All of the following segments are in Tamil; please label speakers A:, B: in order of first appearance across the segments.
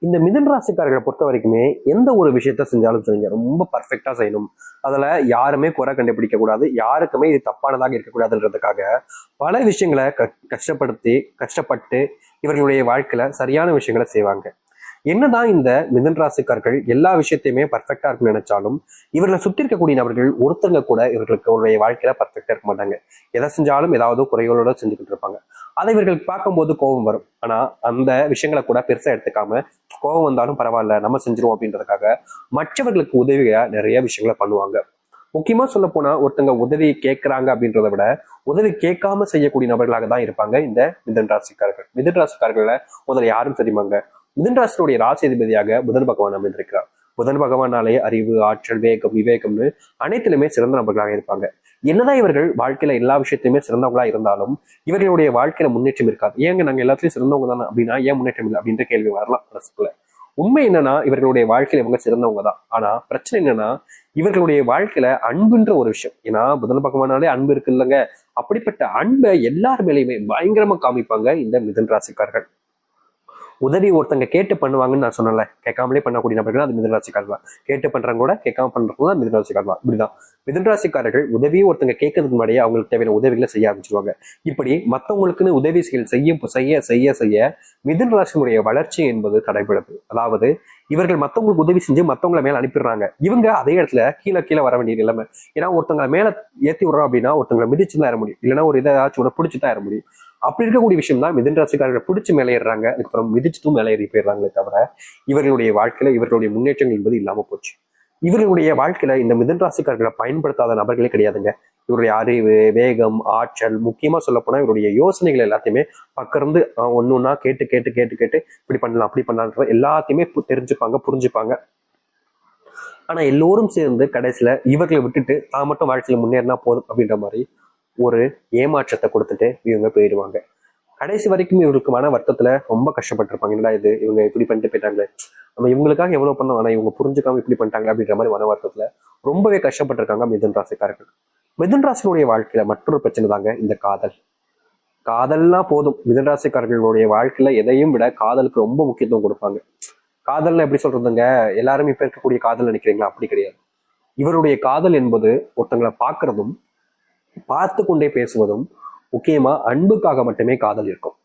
A: இந்த மிதுன ராசிக்காரர்களை பொறுத்த வரைக்குமே எந்த ஒரு விஷயத்த செஞ்சாலும் சரிங்க, ரொம்ப பர்ஃபெக்டா செய்யணும். அதுல யாருமே குறை கண்டுபிடிக்க கூடாது, யாருக்குமே இது தப்பானதாக இருக்கக்கூடாதுன்றதுக்காக பல விஷயங்களை கஷ்டப்பட்டு இவர்களுடைய வாழ்க்கையில சரியான விஷயங்களை செய்வாங்க. என்னதான் இந்த மிதுன ராசிக்காரர்கள் எல்லா விஷயத்தையுமே பர்ஃபெக்டா இருக்குன்னு நினைச்சாலும் இவர்களை சுத்தி இருக்கக்கூடிய நபர்கள் ஒருத்தங்க கூட இவர்களுக்கு வாழ்க்கையில பர்ஃபெக்டா இருக்க மாட்டாங்க. எதை செஞ்சாலும் ஏதாவது குறைகளோட செஞ்சுக்கிட்டு இருப்பாங்க. அதை இவர்களுக்கு பார்க்கும்போது கோபம் வரும். ஆனா அந்த விஷயங்களை கூட பெருசா எடுத்துக்காம கோபம் வந்தாலும் பரவாயில்ல நம்ம செஞ்சிருவோம் அப்படின்றதுக்காக மற்றவர்களுக்கு உதவியா நிறைய விஷயங்களை பண்ணுவாங்க. முக்கியமா சொல்ல போனா ஒருத்தங்க உதவி கேட்கிறாங்க அப்படின்றத விட உதவி கேட்காம செய்யக்கூடிய நபர்களாக தான் இருப்பாங்க இந்த மிதுன ராசிக்காரர்கள். மிதுன ராசிக்காரர்கள முதல்ல யாரும் தெரியுமாங்க? மிதுன ராசியுடைய ராசி அதிபதியாக புதன் பகவான் அமைந்திருக்கிறார். புதன் பகவானாலே அறிவு, ஆற்றல், வேகம், விவேகம்னு அனைத்திலுமே சிறந்த நபர்களாக இருப்பாங்க. என்னதான் இவர்கள் வாழ்க்கையில எல்லா விஷயத்தையுமே சிறந்தவங்களா இருந்தாலும் இவர்களுடைய வாழ்க்கையில முன்னேற்றம் இருக்காது. ஏங்க நாங்க எல்லாத்துலயும் சிறந்தவங்க தானே அப்படின்னா ஏன் முன்னேற்றம் இல்லை அப்படின்ற கேள்வி வரலாம் மனசுக்குள்ள. உண்மை என்னன்னா இவர்களுடைய வாழ்க்கையில இவங்க சிறந்தவங்க தான். ஆனா பிரச்சனை என்னன்னா இவர்களுடைய வாழ்க்கையில அன்புன்ற ஒரு விஷயம். ஏன்னா புதன் பகவானாலே அன்பு இருக்கு இல்லைங்க. அப்படிப்பட்ட அன்பை எல்லார் மேலேயுமே பயங்கரமா காமிப்பாங்க இந்த மிதுன ராசிக்காரர்கள். உதவி ஒருத்தங்க கேட்டு பண்ணுவாங்கன்னு நான் சொன்னல, கேட்காமலே பண்ணக்கூடிய நபர்கள் அது மிதுன ராசிக்காரர் தான். கேட்டு பண்றவங்க கூட கேட்காம பண்றவங்க தான் மிதுன ராசிக்காரர் தான். இப்படிதான் மிதுன ராசிக்காரர்கள் உதவியை ஒருத்தங்க கேட்கறதுக்கு முன்னாடியே அவங்களுக்கு தேவையான உதவிகளை செய்ய ஆரம்பிச்சிருவாங்க. இப்படி மற்றவங்களுக்குன்னு உதவி செய்ய செய்ய செய்ய மிதுன ராசியினுடைய வளர்ச்சி என்பது தடைபடுது. அதாவது இவர்கள் மற்றவங்களுக்கு உதவி செஞ்சு மற்றவங்களை மேல அனுப்பிடுறாங்க. இவங்க அதே இடத்துல கீழே கீழே வர வேண்டிய நிலைமை. ஏன்னா ஒருத்தங்களை மேல ஏற்றி விடுறோம் அப்படின்னா ஒருத்தங்களை மிதிச்சு தான் ஏற முடியும், இல்லைன்னா ஒரு ஏதாச்சும் பிடிச்சி தான் ஏற முடியும். அப்படி இருக்கக்கூடிய விஷயம் தான் மிதுன ராசிக்காரர்களை பிடிச்சி மேலே ஏறுறாங்க, அதுக்கப்புறம் மிதிச்சுட்டும் மேலே ஏறி போயிடுறாங்களே தவிர இவர்களுடைய வாழ்க்கையில இவர்களுடைய முன்னேற்றங்கள் என்பது இல்லாம போச்சு. இவர்களுடைய வாழ்க்கையில இந்த மிதுன ராசிக்காரர்களை பயன்படுத்தாத நபர்களே கிடையாதுங்க. இவருடைய அறிவு, வேகம், ஆற்றல், முக்கியமா சொல்ல போனா இவருடைய யோசனைகள் எல்லாத்தையுமே பக்கருந்து ஒன்னொன்னா கேட்டு கேட்டு கேட்டு கேட்டு இப்படி பண்ணலாம் அப்படி பண்ணலாம் எல்லாத்தையுமே தெரிஞ்சுப்பாங்க, புரிஞ்சுப்பாங்க. ஆனா எல்லோரும் சேர்ந்து கடைசியில இவர்களை விட்டுட்டு தான் மட்டும் வாழ்க்கையில முன்னேறினா போதும் அப்படின்ற மாதிரி ஒரு ஏமாற்றத்தை கொடுத்துட்டு இவங்க போயிடுவாங்க. கடைசி வரைக்கும் இவருக்கு மன வருத்தத்துல ரொம்ப கஷ்டப்பட்டிருப்பாங்க. என்னடா இது இவங்க இப்படி பண்ணிட்டு போயிட்டாங்களே, நம்ம இவங்களுக்காக எவ்வளவு பண்ணோம் ஆனா இவங்க புரிஞ்சுக்காம இப்படி பண்ணிட்டாங்க அப்படின்ற மாதிரி மன வருத்தத்துல ரொம்பவே கஷ்டப்பட்டிருக்காங்க மிதுன ராசிக்காரர்கள். மிதுன ராசினுடைய வாழ்க்கையில மற்றொரு பிரச்சனை தாங்க இந்த காதல். காதல்னா போதும், மிதுன ராசிக்காரர்களுடைய வாழ்க்கையில எதையும் விட காதலுக்கு ரொம்ப முக்கியத்துவம் கொடுப்பாங்க. காதல்னா எப்படி சொல்றதுங்க, எல்லாரும் இப்ப இருக்கக்கூடிய காதல் நினைக்கிறீங்களா? அப்படி கிடையாது. இவருடைய காதல் என்பது ஒருத்தங்களை பார்க்கறதும் பார்த்து கொண்டே பேசுவதும், முக்கியமா அன்புக்காக மட்டுமே காதல் இருக்கும்.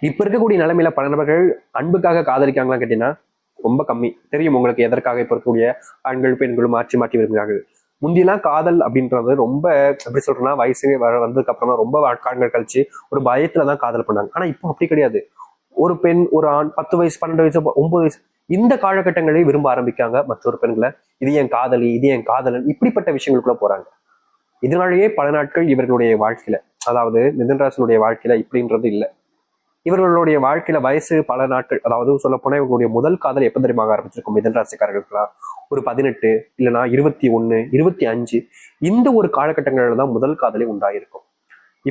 A: இப்ப இருக்கக்கூடிய நிலைமையில பல நபர்கள் அன்புக்காக காதலிக்காங்களான்னு கேட்டீங்கன்னா ரொம்ப கம்மி. தெரியும் உங்களுக்கு எதற்காக இப்ப இருக்கக்கூடிய ஆண்கள் பெண்களும் மாற்றி மாற்றி விரும்புகிறார்கள். முந்தியெல்லாம் காதல் அப்படின்றது ரொம்ப எப்படி சொல்றேன்னா வயசு வந்ததுக்கு அப்புறமா ரொம்ப ஆண்கள் கழிச்சு ஒரு பயத்துலதான் காதல் பண்ணாங்க. ஆனா இப்போ அப்படி கிடையாது. ஒரு பெண் ஒரு ஆண் 10 வயசு 12 வயசு 9 வயசு இந்த காலகட்டங்களே விரும்ப ஆரம்பிக்காங்க மற்றொரு பெண்களை. இது என் காதலி, இது என் காதலன், இப்படிப்பட்ட விஷயங்களுக்குள்ள போறாங்க. இதனாலேயே பல நாட்கள் இவர்களுடைய வாழ்க்கையில, அதாவது மிதுன ராசினுடைய வாழ்க்கையில இப்படின்றது இல்லை. இவர்களுடைய வாழ்க்கையில வயசு பல நாட்கள், அதாவது சொல்ல போனா இவங்களுடைய முதல் காதல் எப்ப தெரியுமா ஆரம்பிச்சிருக்கும் மிதுன ராசிக்காரர்களுக்கெல்லாம்? ஒரு 18 இல்லைன்னா 21 25 இந்த ஒரு காலகட்டங்கள்ல தான் முதல் காதலே உண்டாயிருக்கும்.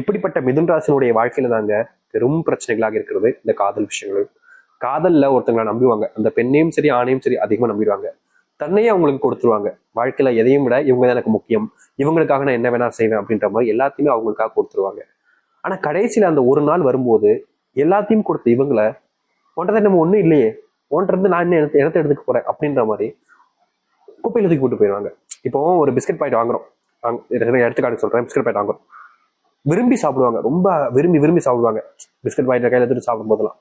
A: இப்படிப்பட்ட மிதுன ராசினுடைய வாழ்க்கையில தாங்க பெரும் பிரச்சனைகளாக இருக்கிறது இந்த காதல் விஷயங்கள். காதல்ல ஒருத்தங்களை நம்புவாங்க, அந்த பெண்ணையும் சரி ஆணையும் சரி அதிகமா நம்பிடுவாங்க. தன்னையே அவங்களுக்கு கொடுத்துருவாங்க. வாழ்க்கையில எதையும் விட இவங்க தான் எனக்கு முக்கியம், இவங்களுக்காக நான் என்ன வேணா செய்வேன் அப்படின்ற மாதிரி எல்லாத்தையுமே அவங்களுக்காக கொடுத்துருவாங்க. ஆனா கடைசியில அந்த ஒரு நாள் வரும்போது எல்லாத்தையும் கொடுத்த இவங்களை ஒன்றதை நம்ம ஒண்ணும் இல்லையே, ஒன்றை இருந்து நான் என்ன இடத்த எடுத்துக்க போறேன் அப்படின்ற மாதிரி குப்பையில தூக்கி போட்டு போயிடுவாங்க. இப்போ ஒரு பிஸ்கட் பாக்கெட் வாங்குறோம், எடுத்துக்காட்டு சொல்றேன், பிஸ்கட் பாக்கெட் வாங்குறோம், விரும்பி சாப்பிடுவாங்க, ரொம்ப விரும்பி விரும்பி சாப்பிடுவாங்க. பிஸ்கட் பாக்கெட் கையில எடுத்துட்டு சாப்பிடும் போதெல்லாம்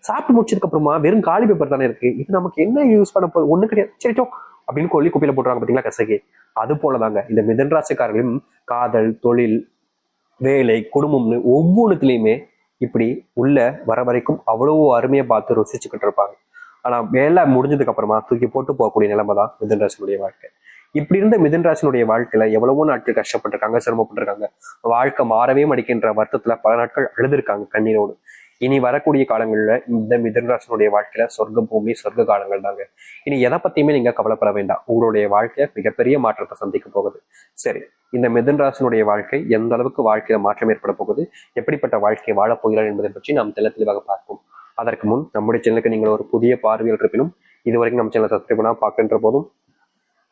A: சாப்பிட்டு முடிச்சதுக்கு அப்புறமா வெறும் காலி பேப்பர் தானே இருக்கு, இது நமக்கு என்ன யூஸ் பண்ண போகுது, ஒண்ணு கிடையாது, சரிச்சோ அப்படின்னு கொல்லி குப்பையில போட்டுருவாங்க பாத்தீங்களா கசகி. அது போலதாங்க இந்த மிதுன ராசிக்காரர்களும் காதல், தொழில், வேலை, குடும்பம்னு ஒவ்வொன்றுத்துலயுமே இப்படி உள்ள வர வரைக்கும் அவ்வளவு அருமையை பார்த்து ருசிச்சுக்கிட்டு இருப்பாங்க. ஆனா வேலை முடிஞ்சதுக்கு அப்புறமா தூக்கி போட்டு போகக்கூடிய நிலைமை தான் மிதுன ராசினுடைய வாழ்க்கை. இப்படி இருந்த மிதுன ராசினுடைய வாழ்க்கையில எவ்வளவோ நாட்கள் கஷ்டப்பட்டிருக்காங்க, சிரமப்பட்டிருக்காங்க. வாழ்க்கை மாறவே மடிக்கின்ற வருத்தத்துல பல நாட்கள் அழுதுருக்காங்க கண்ணீரோடு. இனி வரக்கூடிய காலங்கள்ல இந்த மிதுன ராசினுடைய வாழ்க்கையில சொர்க்க பூமி, சொர்க்க காலங்கள் தாங்க. இனி எதை பத்தியுமே நீங்க கவலைப்பட வேண்டாம். உங்களுடைய வாழ்க்கை மிகப்பெரிய மாற்றத்தை சந்திக்க போகுது. சரி, இந்த மிதுன ராசினுடைய வாழ்க்கை எந்த அளவுக்கு வாழ்க்கையில மாற்றம் ஏற்பட போகுது, எப்படிப்பட்ட வாழ்க்கையை வாழப் போகிறார் என்பதை பற்றி நாம் தெளிவாக பார்ப்போம். அதற்கு முன் நம்முடைய சேனலுக்கு நீங்கள் ஒரு புதிய பார்வையில் இருப்பினும் இதுவரைக்கும் நம்ம சேனலை சப்ஸ்கிரைப் பண்ணா பார்க்கின்ற போதும்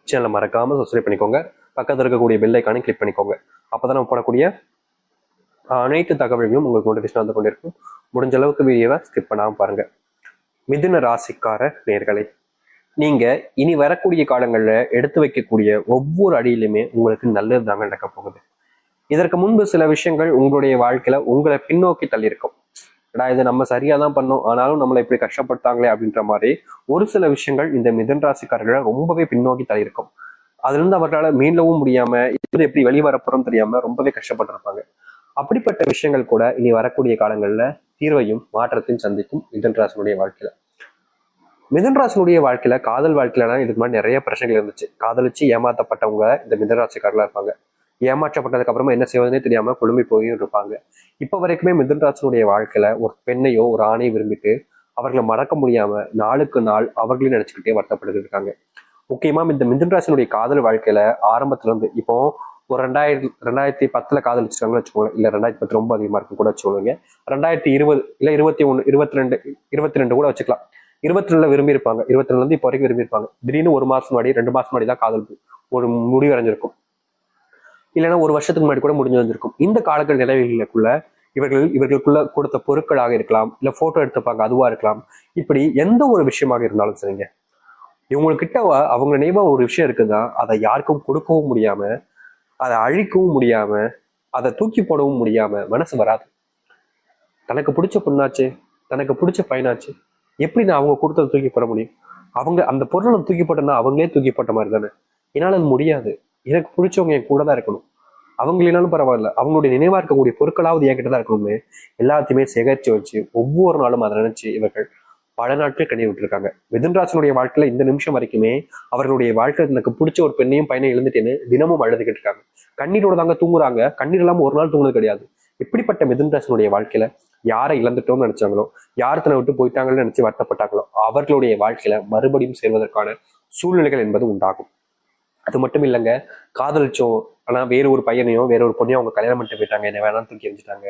A: சேனலை மறக்காம சப்ஸ்கிரைப் பண்ணிக்கோங்க. பக்கத்தில் இருக்கக்கூடிய பெல் ஐக்கானை கிளிக் பண்ணிக்கோங்க. அப்பதான் நம்ம போடக்கூடிய அனைத்து தகவல்களும் உங்களுக்கு நோட்டிஃபிகேஷன் வந்து கொண்டிருக்கும். முடிஞ்ச அளவுக்கு வீடியோவை ஸ்கிப் பண்ணாமல் பாருங்க. மிதுன ராசிக்கார நேர்களே, நீங்க இனி வரக்கூடிய காலங்கள்ல எடுத்து வைக்கக்கூடிய ஒவ்வொரு அடியிலுமே உங்களுக்கு நல்லது தாங்க நடக்க போகுது. இதற்கு முன்பு சில விஷயங்கள் உங்களுடைய வாழ்க்கையில உங்களை பின்னோக்கி தள்ளியிருக்கும். இது நம்ம சரியா தான் பண்ணோம், ஆனாலும் நம்மளை இப்படி கஷ்டப்படுத்தாங்களே அப்படின்ற மாதிரி ஒரு சில விஷயங்கள் இந்த மிதுன ராசிக்காரர்களை ரொம்பவே பின்னோக்கி தள்ளியிருக்கும். அதுல இருந்து அவர்களால் மீளவும் முடியாம இது எப்படி வெளிவரப்போறோம் தெரியாம ரொம்பவே கஷ்டப்பட்டிருப்பாங்க. அப்படிப்பட்ட விஷயங்கள் கூட இனி வரக்கூடிய காலங்கள்ல தீர்வையும் மாற்றத்தையும் சந்திக்கும் மிதுன ராசினுடைய வாழ்க்கையில. மிதுன ராசினுடைய வாழ்க்கையில காதல் வாழ்க்கையில இதுக்கு முன்னாடி நிறைய பிரச்சனைகள் இருந்துச்சு. காதலிச்சு ஏமாத்தப்பட்டவங்க இந்த மிதுன ராசிக்காரர்களா இருப்பாங்க. ஏமாற்றப்பட்டதுக்கு அப்புறமா என்ன செய்வதுனே தெரியாம குழும்பி போயும் இருப்பாங்க. இப்ப வரைக்குமே மிதுன ராசினுடைய வாழ்க்கையில ஒரு பெண்ணையோ ஒரு ஆணையோ விரும்பிட்டு அவர்களை மறக்க முடியாம நாளுக்கு நாள் அவர்களையும் நினைச்சுக்கிட்டே வருத்தப்பட்டு இருக்காங்க. முக்கியமா இந்த மிதுன ராசினுடைய காதல் வாழ்க்கையில ஆரம்பத்துல இருந்து இப்போ ஒரு 2010 காதலிச்சிருக்காங்கன்னு வச்சுக்கோங்க, இல்ல 2010 ரொம்ப அதிகமா இருக்கும் கூட வச்சுக்கோங்க, 2020 இல்ல 21 22 கூட வச்சுக்கலாம். 22ல விரும்பி இருப்பாங்க, 22ல இருந்து இப்போ வரைக்கும் விரும்பி இருப்பாங்க. திடீர்னு 1 மாசம் முன்னாடி 2 மாசம் முன்னாடி தான் காதல் ஒரு முடிவு அடைஞ்சிருக்கும், இல்லைன்னா 1 வருஷத்துக்கு முன்னாடி கூட முடிஞ்சு வந்திருக்கும். இந்த காலங்கள் நிலவுகளுக்குள்ள இவர்களுக்குள்ள கொடுத்த பொருட்களாக இருக்கலாம், இல்ல போட்டோ எடுத்துப்பாங்க அதுவா இருக்கலாம். இப்படி எந்த ஒரு விஷயமாக இருந்தாலும் சரிங்க, இவங்ககிட்ட அவங்க நினைவா ஒரு விஷயம் இருக்குதான், அதை யாருக்கும் கொடுக்கவும் முடியாம, அதை அழிக்கவும் முடியாம, அதை தூக்கி போடவும் முடியாம மனசு வராது. தனக்கு பிடிச்ச பொண்ணாச்சு, தனக்கு பிடிச்ச பையனாச்சு, எப்படி நான் அவங்க கொடுத்ததை தூக்கி போட முடியும்? அவங்க அந்த பொருளை தூக்கி போட்டேன்னா அவங்களே தூக்கி போட்ட மாதிரி தானே. என்னால் அது முடியாது. எனக்கு பிடிச்சவங்க என் கூட தான் இருக்கணும். அவங்க இல்லைனாலும் பரவாயில்ல, அவங்களுடைய நினைவா இருக்கக்கூடிய பொருட்களாவது என்கிட்ட தான் இருக்கணும்னு எல்லாத்தையுமே சேகரிச்சு வச்சு ஒவ்வொரு நாளும் அதை நினைச்சு இவர்கள் பல நாட்கள் கண்ணீர் விட்டுருக்காங்க. மிதுன ராசினுடைய வாழ்க்கையில இந்த நிமிஷம் வரைக்குமே அவர்களுடைய வாழ்க்கையில் எனக்கு பிடிச்ச ஒரு பெண்ணையும் பையனை எழுந்துட்டேன்னு தினமும் அழுதுகிட்டு இருக்காங்க. கண்ணீரோட தாங்க தூங்குறாங்க. கண்ணீர் இல்லாம ஒரு நாள் தூங்குறது கிடையாது. இப்படிப்பட்ட மிதுன ராசினுடைய வாழ்க்கையில யாரை இழந்துட்டோம்னு நினைச்சாங்களோ, யார் தன்னை விட்டு போயிட்டாங்கன்னு நினைச்சு வருத்தப்பட்டாங்களோ, அவர்களுடைய வாழ்க்கையில மறுபடியும் சேர்வதற்கான சூழ்நிலைகள் என்பது உண்டாகும். அது மட்டும் இல்லைங்க, காதலிச்சோம் ஆனா வேற ஒரு பையனையோ வேற ஒரு பொண்ணையோ அவங்க கல்யாணம் பண்ணிட்டு போயிட்டாங்க, என்ன வேணாலும் தூக்கி எரிஞ்சிட்டாங்க,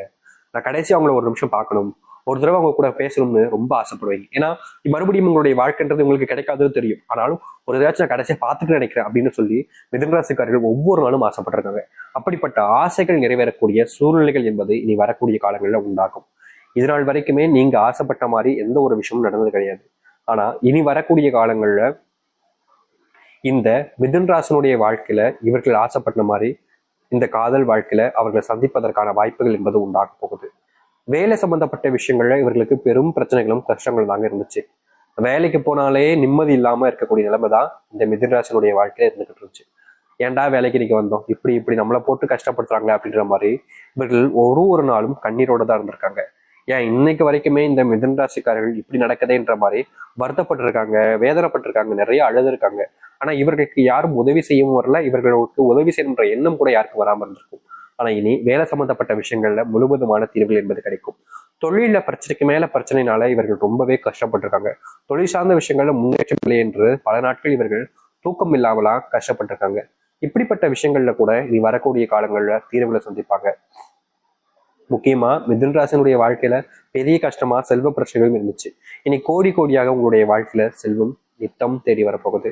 A: நான் கடைசி அவங்கள ஒரு நிமிஷம் பார்க்கணும், ஒரு தடவை அவங்க கூட பேசணும்னு ரொம்ப ஆசைப்படுவீங்க. ஏன்னா மறுபடியும் உங்களுடைய வாழ்க்கைன்றது உங்களுக்கு கிடைக்காதது தெரியும். ஆனாலும் ஒரு ஏதாச்சும் நான் கடைசியை பார்த்துட்டு நினைக்கிறேன் அப்படின்னு சொல்லி மிதுன ராசிக்காரர்கள் ஒவ்வொரு நாளும் ஆசைப்பட்டிருக்காங்க. அப்படிப்பட்ட ஆசைகள் நிறைவேறக்கூடிய சூழ்நிலைகள் என்பது இனி வரக்கூடிய காலங்களில் உண்டாகும். இதனால் வரைக்குமே நீங்க ஆசைப்பட்ட மாதிரி எந்த ஒரு விஷயமும் நடந்தது கிடையாது. ஆனா இனி வரக்கூடிய காலங்கள்ல இந்த மிதுன ராசினுடைய வாழ்க்கையில இவர்கள் ஆசைப்பட்ட மாதிரி இந்த காதல் வாழ்க்கையில அவர்களை சந்திப்பதற்கான வாய்ப்புகள் என்பது உண்டாக போகுது. வேலை சம்பந்தப்பட்ட விஷயங்கள்ல இவர்களுக்கு பெரும் பிரச்சனைகளும் கஷ்டங்களும் தாங்க இருந்துச்சு. வேலைக்கு போனாலே நிம்மதி இல்லாம இருக்கக்கூடிய நிலைமை தான் இந்த மிதுன ராசினுடைய வாழ்க்கையில இருந்துகிட்டு இருந்துச்சு. ஏன்டா வேலைக்கு இன்னைக்கு வந்தோம், இப்படி இப்படி நம்மளை போட்டு கஷ்டப்படுத்துறாங்களே அப்படின்ற மாதிரி இவர்கள் ஒரு நாளும் கண்ணீரோட தான் இருந்திருக்காங்க. ஏன் இன்னைக்கு வரைக்குமே இந்த மிதுன ராசிக்காரர்கள் இப்படி நடக்குதுன்ற மாதிரி வருத்தப்பட்டிருக்காங்க, வேதனைப்பட்டிருக்காங்க, நிறைய அழுதுருக்காங்க. ஆனா இவர்களுக்கு யாரும் உதவி செய்யவும் வரல, இவர்களுக்கு உதவி செய்யணுன்ற எண்ணம் கூட யாருக்கும் வராம இருந்திருக்கும். ஆனா இனி வேலை சம்பந்தப்பட்ட விஷயங்கள்ல முழுவதுமான தீர்வுகள் என்பது கிடைக்கும். தொழில பிரச்சனைக்கு மேல பிரச்சனைனால இவர்கள் ரொம்பவே கஷ்டப்பட்டிருக்காங்க. தொழில் சார்ந்த விஷயங்கள்ல முன்னேற்றம் இல்லை என்று பல நாட்கள் இவர்கள் தூக்கம் இல்லாமலாம் கஷ்டப்பட்டிருக்காங்க. இப்படிப்பட்ட விஷயங்கள்ல கூட இனி வரக்கூடிய காலங்கள்ல தீர்வுகளை சந்திப்பாங்க. முக்கியமா மிதுன ராசினுடைய வாழ்க்கையில பெரிய கஷ்டமா செல்வ பிரச்சனைகளும் இருந்துச்சு. இனி கோடி கோடியாக உங்களுடைய வாழ்க்கையில செல்வம் நித்தம் தேடி வரப்போகுது.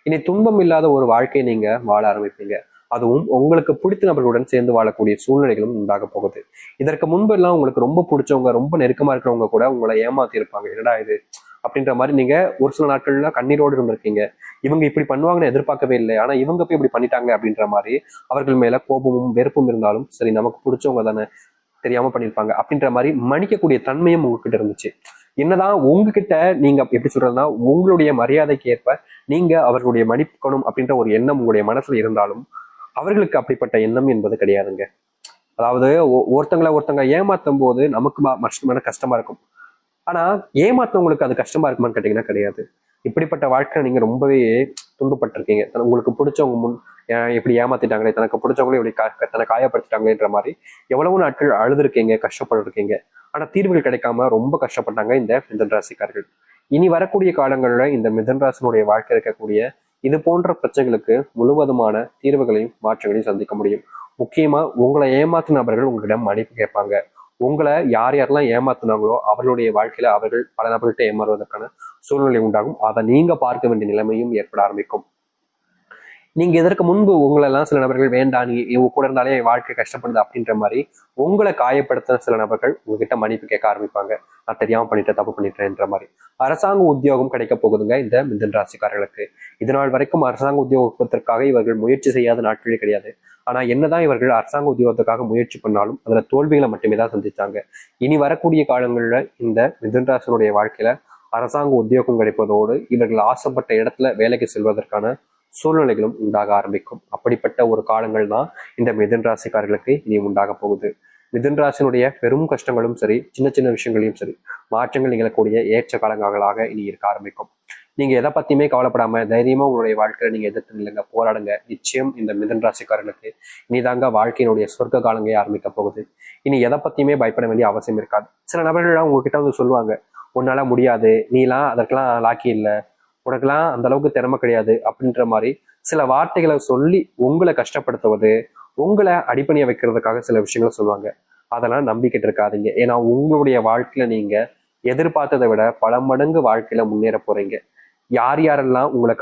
A: இனி துன்பம் இல்லாத ஒரு வாழ்க்கையை நீங்க வாழ ஆரம்பிப்பீங்க. அதுவும் உங்களுக்கு பிடித்த நபர்களுடன் சேர்ந்து வாழக்கூடிய சூழ்நிலைகளும் உண்டாக போகுது. இதற்கு முன்பு எல்லாம் உங்களுக்கு ரொம்ப பிடிச்சவங்க, ரொம்ப நெருக்கமா இருக்கிறவங்க கூட உங்களை ஏமாத்தி இருப்பாங்க. என்னடா இது அப்படின்ற மாதிரி நீங்க ஒரு சில நாட்கள்ல கண்ணீரோடு இருந்திருக்கீங்க. இவங்க இப்படி பண்ணுவாங்கன்னு எதிர்பார்க்கவே இல்லை, ஆனா இவங்க போய் இப்படி பண்ணிட்டாங்க அப்படின்ற மாதிரி அவர்கள் மேல கோபமும் வெறுப்பும் இருந்தாலும் சரி, நமக்கு பிடிச்சவங்க தானே, தெரியாம பண்ணியிருப்பாங்க அப்படின்ற மாதிரி மன்னிக்கக்கூடிய தன்மையும் உங்ககிட்ட இருந்துச்சு. என்னதான் உங்ககிட்ட நீங்க எப்படி சொல்றதுன்னா உங்களுடைய மரியாதைக்கு ஏற்ப நீங்க அவர்களுடைய மன்னிக்கணும் அப்படின்ற ஒரு எண்ணம் உங்களுடைய மனசுல இருந்தாலும் அவர்களுக்கு அப்படிப்பட்ட எண்ணம் என்பது கிடையாதுங்க. அதாவது ஒருத்தங்க ஏமாத்தும் போது நமக்கு மனசுக்கு கஷ்டமா இருக்கும். ஆனா ஏமாத்தவங்களுக்கு அது கஷ்டமா இருக்குமான்னு கேட்டீங்கன்னா கிடையாது. இப்படிப்பட்ட வாழ்க்கை நீங்க ரொம்பவே துன்பப்பட்டிருக்கீங்க. உங்களுக்கு பிடிச்சவங்க எப்படி ஏமாத்திட்டாங்களே, தனக்கு பிடிச்சவங்களும் இப்படி தன்னை காயப்படுத்திட்டாங்களேன்ற மாதிரி எவ்வளவு நாட்கள் அழுதுருக்கீங்க, கஷ்டப்பட்டிருக்கீங்க. ஆனா தீர்வுகள் கிடைக்காம ரொம்ப கஷ்டப்பட்டாங்க இந்த மிதுன ராசிக்காரர்கள். இனி வரக்கூடிய காலங்கள்ல இந்த மிதுன ராசினுடைய வாழ்க்கை இருக்கக்கூடிய இது போன்ற பிரச்சனைகளுக்கு முழுவதுமான தீர்வுகளையும் மாற்றங்களையும் சந்திக்க முடியும். முக்கியமா உங்களை ஏமாத்தின நபர்கள் உங்களிடம் மன்னிப்பு கேட்பாங்க. உங்களை யார் யாரெல்லாம் ஏமாத்தினாங்களோ அவர்களுடைய வாழ்க்கையில அவர்கள் பல நபர்கள்ட்ட ஏமாறுவதற்கான சூழ்நிலை உண்டாகும். அதை நீங்க பார்க்க வேண்டிய நிலைமையும் ஏற்பட ஆரம்பிக்கும். நீங்க இதற்கு முன்பு உங்களெல்லாம் சில நபர்கள் வேண்டாம், நீ இவங்க கூட இருந்தாலே என் வாழ்க்கை கஷ்டப்படுது அப்படின்ற மாதிரி உங்களை காயப்படுத்தின சில நபர்கள் உங்ககிட்ட மன்னிப்பு கேட்க ஆரம்பிப்பாங்க. நான் தெரியாம பண்ணிட்டேன், தப்பு பண்ணிட்டேன்ற மாதிரி. அரசாங்க உத்தியோகம் கிடைக்க போகுதுங்க இந்த மிதுன ராசிக்காரர்களுக்கு. இதனால் வரைக்கும் அரசாங்க உத்தியோகத்திற்காக இவர்கள் முயற்சி செய்யாத நாட்களே கிடையாது. ஆனா என்னதான் இவர்கள் அரசாங்க உத்தியோகத்துக்காக முயற்சி பண்ணாலும் அதுல தோல்விகளை மட்டுமே தான் சந்திச்சாங்க. இனி வரக்கூடிய காலங்கள்ல இந்த மிதுன ராசினுடைய வாழ்க்கையில அரசாங்க உத்தியோகம் கிடைப்பதோடு இவர்கள் ஆசைப்பட்ட இடத்துல வேலைக்கு செல்வதற்கான சூழ்நிலைகளும் உண்டாக ஆரம்பிக்கும். அப்படிப்பட்ட ஒரு காலங்கள் தான் இந்த மிதுன ராசிக்காரர்களுக்கு இனி உண்டாக போகுது. மிதுன ராசினுடைய பெரும் கஷ்டங்களும் சரி, சின்ன சின்ன விஷயங்களையும் சரி, மாற்றங்கள் நிகழக்கூடிய ஏற்ற காலங்களாக இனி இருக்க ஆரம்பிக்கும். நீங்க எதை பத்தியுமே கவலைப்படாம தைரியமா உங்களுடைய வாழ்க்கையில நீங்க எதிர்த்து நில்லுங்க, போராடுங்க. நிச்சயம் இந்த மிதுன ராசிக்காரர்களுக்கு இனிதாங்க வாழ்க்கையினுடைய சொர்க்க காலங்களே ஆரம்பிக்க போகுது. இனி எதை பத்தியுமே பயப்பட வேண்டிய அவசியம் இருக்காது. சில நபர்கள்லாம் உங்ககிட்ட வந்து சொல்லுவாங்க, உன்னால முடியாது, நீலாம் அதற்கெல்லாம் லாக்கி இல்லை, உனக்கெல்லாம் அந்த அளவுக்கு திறமை கிடையாது அப்படின்ற மாதிரி சில வார்த்தைகளை சொல்லி உங்களை கஷ்டப்படுத்துவது, உங்களை அடிப்பணிய வைக்கிறதுக்காக சில விஷயங்களை சொல்லுவாங்க. அதெல்லாம் நம்பிக்கிட்டு இருக்காதீங்க. ஏன்னா உங்களுடைய வாழ்க்கையில நீங்க எதிர்பார்த்ததை விட பல மடங்கு வாழ்க்கையில முன்னேற போறீங்க. யார் யாரெல்லாம் உங்களை